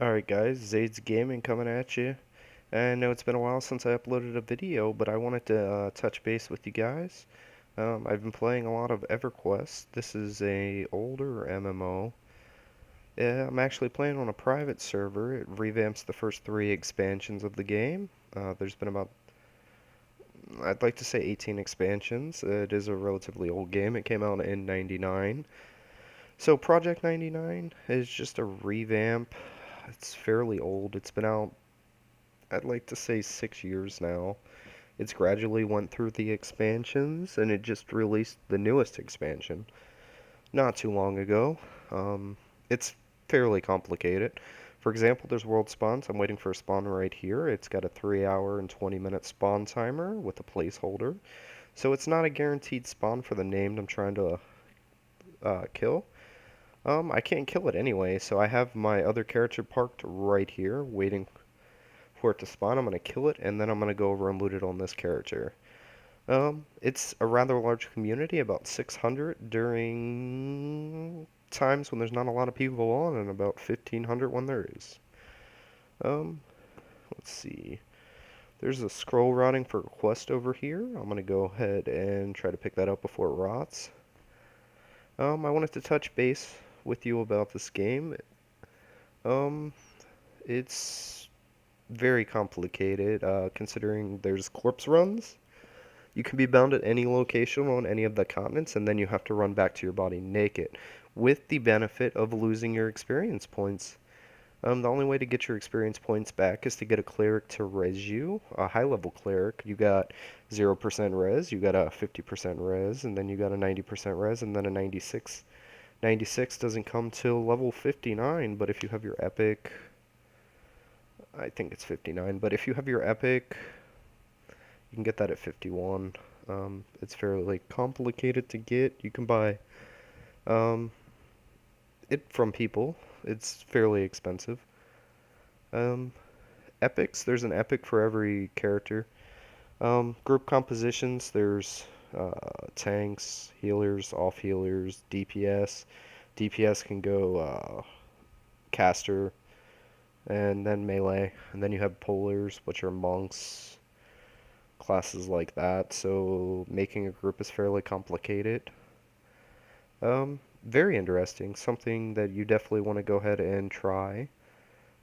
Alright guys, Zade's Gaming coming at you. I know it's been a while since I uploaded a video, but I wanted to touch base with you guys. I've been playing a lot of Everquest. This is a older MMO. I'm actually playing on a private server. It revamps the first three expansions of the game. There's been about, I'd like to say 18 expansions. It is a relatively old game. It came out in 99. So Project 99 is just a revamp. It's fairly old. It's been out, I'd like to say, 6 years now. It's gradually went through the expansions, and it just released the newest expansion not too long ago. It's fairly complicated. For example, there's world spawns. I'm waiting for a spawn right here. It's got a 3 hour and 20-minute spawn timer with a placeholder. So it's not a guaranteed spawn for the named I'm trying to kill. I can't kill it anyway, so I have my other character parked right here, waiting for it to spawn. I'm going to kill it, and then I'm going to go over and loot it on this character. It's a rather large community, about 600 during times when there's not a lot of people on, and about 1,500 when there is. Um, let's see. There's a scroll routing for a quest over here. I'm going to go ahead and try to pick that up before it rots. I wanted to touch base with you about this game. Um, it's very complicated, considering there's corpse runs. You can be bound at any location on any of the continents, and then you have to run back to your body naked, with the benefit of losing your experience points. The only way to get your experience points back is to get a cleric to res you, a high-level cleric. You got 0% res, you got a 50% res, and then you got a 90% res, and then a 96. 96 doesn't come till level 59, but if you have your epic, I think it's 59, but if you have your epic, you can get that at 51. It's fairly complicated to get. You can buy um, it from people. It's fairly expensive. Um, Epics, there's an epic for every character. Group compositions, there's tanks, healers, off healers, DPS. DPS can go caster, and then melee. And then you have polars, which are monks, classes like that. So making a group is fairly complicated. Very interesting. Something that you definitely want to go ahead and try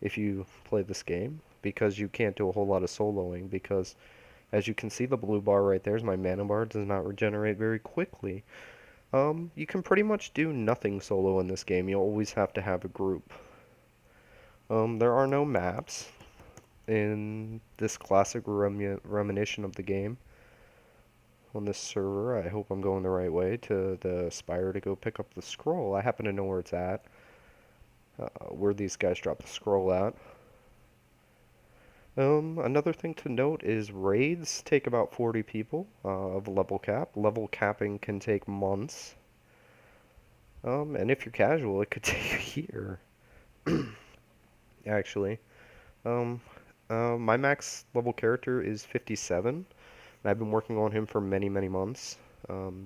if you play this game, because you can't do a whole lot of soloing, because as you can see, the blue bar right there is my mana bar, does not regenerate very quickly. You can pretty much do nothing solo in this game. You always have to have a group. There are no maps in this classic reminiscence of the game on this server. I hope I'm going the right way to the spire to go pick up the scroll. I happen to know where it's at, where these guys drop the scroll at. Another thing to note is raids take about 40 people of level cap. Level capping can take months. And if you're casual, it could take a year, actually. Um, my max level character is 57, and I've been working on him for many, many months,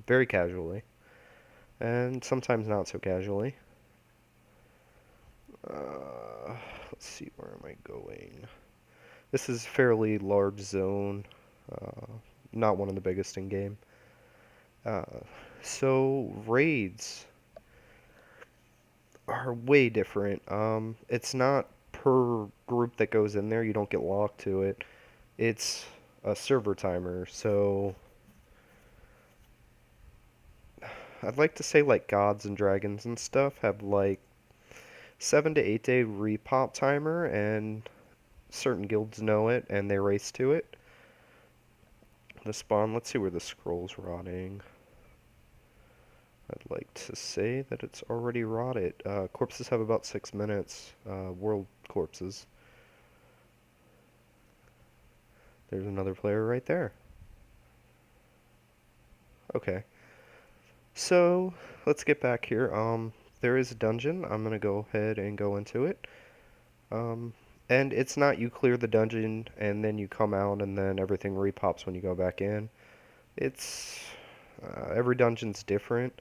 very casually, and sometimes not so casually. Let's see, where am I going? This is a fairly large zone, uh, not one of the biggest in game. Uh, so raids are way different. It's not per group that goes in there. You don't get locked to it. It's a server timer. So I'd like to say like gods and dragons and stuff have like 7 to 8 day repop timer, and certain guilds know it and they race to it. The spawn. Let's see where the scroll's rotting. I'd like to say that it's already rotted. Corpses have about 6 minutes. World corpses. There's another player right there. Okay. So, let's get back here. There is a dungeon. I'm gonna go ahead and go into it. Um, and it's not you clear the dungeon and then you come out and then everything repops when you go back in. It's every dungeon's different.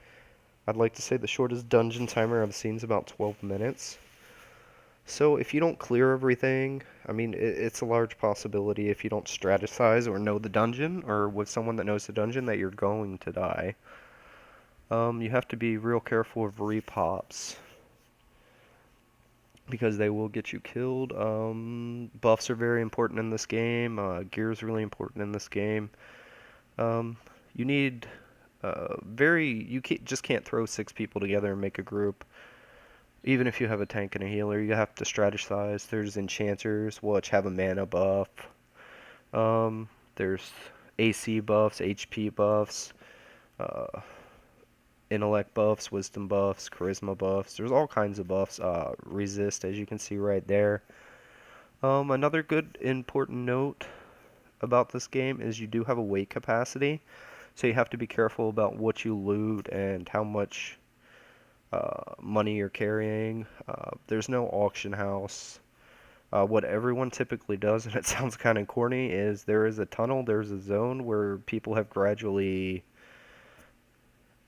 I'd like to say the shortest dungeon timer I've seen is about 12 minutes. So if you don't clear everything, I mean, it's a large possibility if you don't strategize or know the dungeon, or with someone that knows the dungeon, that you're going to die. You have to be real careful of repops because they will get you killed. Buffs are very important in this game. Gear is really important in this game. Um, you need just can't throw six people together and make a group. Even if you have a tank and a healer, you have to strategize. There's enchanters, which have a mana buff. There's AC buffs, HP buffs, uh, intellect buffs, wisdom buffs, charisma buffs. There's all kinds of buffs. Resist, as you can see right there. Another good important note about this game is you do have a weight capacity, so you have to be careful about what you loot and how much money you're carrying. There's no auction house. What everyone typically does, and it sounds kind of corny, is there is a tunnel, there's a zone where people have gradually,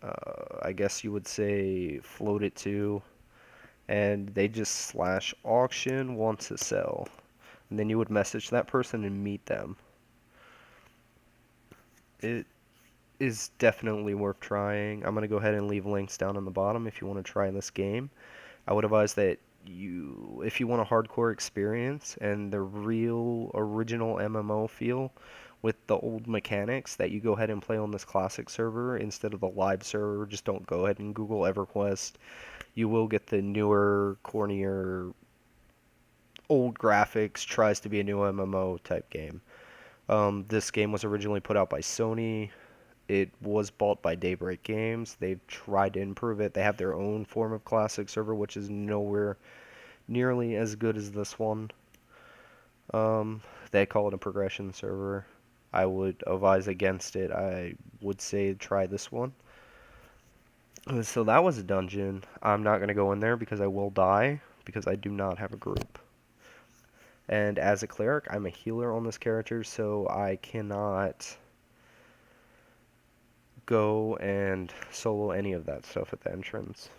I guess you would say, floated to, and they just slash auction, want to sell. And then you would message that person and meet them. It is definitely worth trying. I'm going to go ahead and leave links down on the bottom if you want to try this game. I would advise that if you want a hardcore experience and the real original MMO feel with the old mechanics, that you go ahead and play on this classic server instead of the live server. Just don't go ahead and Google EverQuest. You will get the newer, cornier, old graphics, tries to be a new MMO type game. This game was originally put out by Sony. It was bought by Daybreak Games. They've tried to improve it. They have their own form of classic server, which is nowhere nearly as good as this one. Um, they call it a progression server. I would advise against it. I would say try this one. So that was a dungeon. I'm not going to go in there because I will die because I do not have a group. And as a cleric, I'm a healer on this character, so I cannot go and solo any of that stuff at the entrance.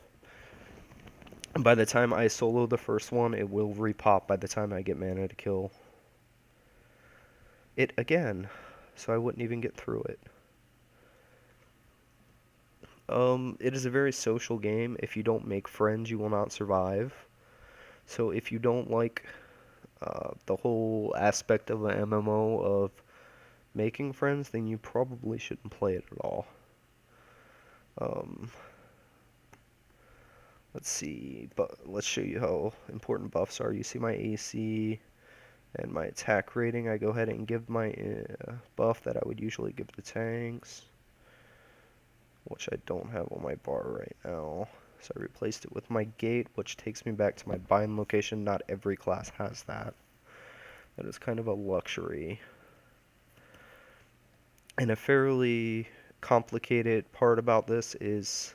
By the time I solo the first one, it will repop by the time I get mana to kill it again, so I wouldn't even get through it. It is a very social game. If you don't make friends, you will not survive. So if you don't like the whole aspect of an MMO of making friends, then you probably shouldn't play it at all. Um, let's see, but let's show you how important buffs are. You see my AC and my attack rating. I go ahead and give my buff that I would usually give to tanks, which I don't have on my bar right now. So I replaced it with my gate, which takes me back to my bind location. Not every class has that. That is kind of a luxury. And a fairly complicated part about this is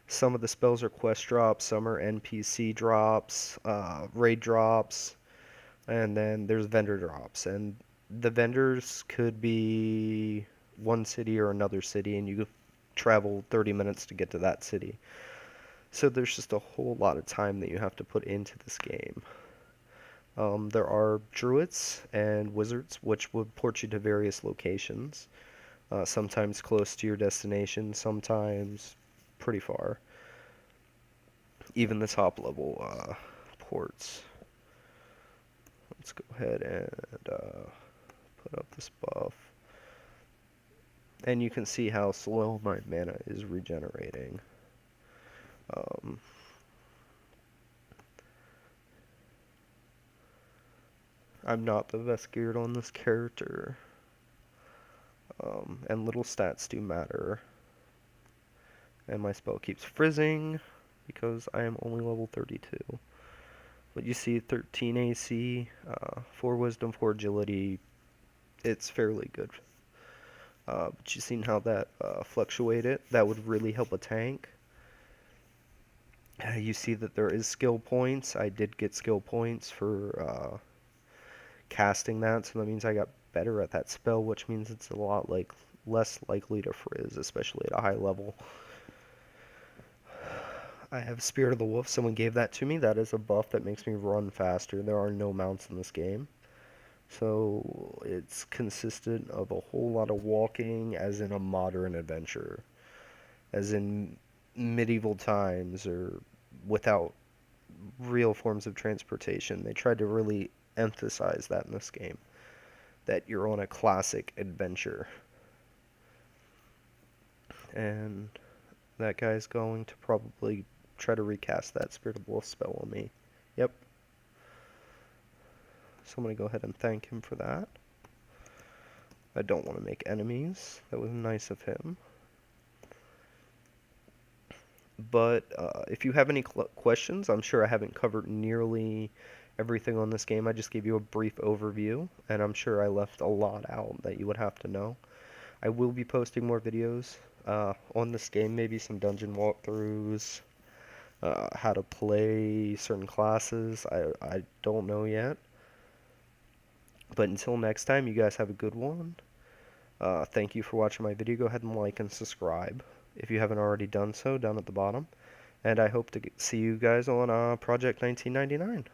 some of the spells are quest drops, some are NPC drops, raid drops, and then there's vendor drops. And the vendors could be one city or another city, and you travel 30 minutes to get to that city. So there's just a whole lot of time that you have to put into this game. There are druids and wizards, which would port you to various locations, sometimes close to your destination, sometimes pretty far. Even the top level ports. Let's go ahead and put up this buff. And you can see how slow my mana is regenerating. I'm not the best geared on this character. And little stats do matter. And my spell keeps frizzing because I am only level 32. But you see 13 AC, 4 wisdom, 4 agility. It's fairly good. But you've seen how that fluctuated. That would really help a tank. You see that there is skill points. I did get skill points for casting that, so that means I got better at that spell, which means it's a lot less likely to frizz, especially at a high level. I have Spirit of the Wolf. Someone gave that to me. That is a buff that makes me run faster. There are no mounts in this game. So it's consistent of a whole lot of walking as in a modern adventure. As in medieval times or without real forms of transportation. They tried to really emphasize that in this game. That you're on a classic adventure. And that guy's going to probably try to recast that Spirit of Wolf spell on me. Yep. So I'm going to go ahead and thank him for that. I don't want to make enemies. That was nice of him. But if you have any questions, I'm sure I haven't covered nearly everything on this game. I just gave you a brief overview, and I'm sure I left a lot out that you would have to know. I will be posting more videos on this game, maybe some dungeon walkthroughs, how to play certain classes. I don't know yet. But until next time, you guys have a good one. Thank you for watching my video. Go ahead and like and subscribe if you haven't already done so down at the bottom. And I hope to see you guys on Project 1999.